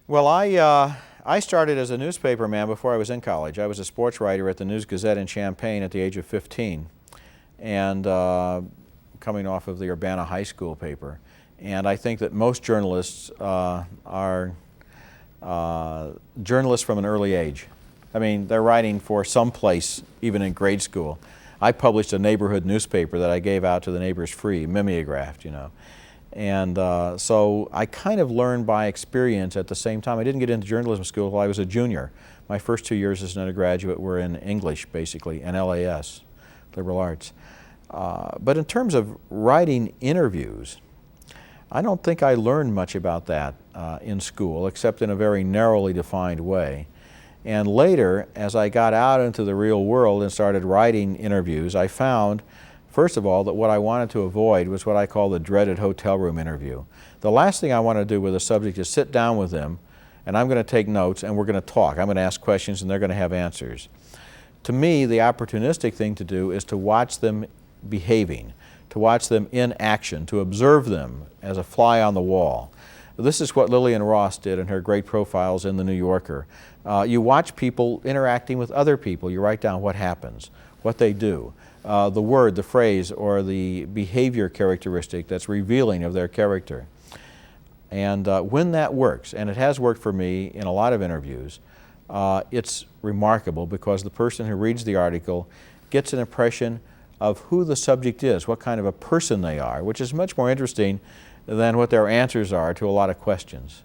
Well, I started as a newspaper man before I was in college. I was a sports writer at the News-Gazette in Champaign at the age of 15, and coming off of the Urbana High School paper. And I think that most journalists are journalists from an early age. I mean, they're writing for some place, even in grade school. I published a neighborhood newspaper that I gave out to the neighbors free, mimeographed, you know. And so I kind of learned by experience at the same time. I didn't get into journalism school until I was a junior. My first 2 years as an undergraduate were in English, basically, and LAS, liberal arts. But in terms of writing interviews, I don't think I learned much about that in school, except in a very narrowly defined way. And later, as I got out into the real world and started writing interviews, I found, first of all, that what I wanted to avoid was what I call the dreaded hotel room interview. The last thing I want to do with a subject is sit down with them, and I'm going to take notes, and we're going to talk. I'm going to ask questions, and they're going to have answers. To me, the opportunistic thing to do is to watch them behaving, to watch them in action, to observe them as a fly on the wall. This is what Lillian Ross did in her great profiles in The New Yorker. You watch people interacting with other people. You write down what happens, what they do, the word, the phrase, or the behavior characteristic that's revealing of their character. And when that works, and it has worked for me in a lot of interviews, it's remarkable because the person who reads the article gets an impression of who the subject is, what kind of a person they are, which is much more interesting than what their answers are to a lot of questions.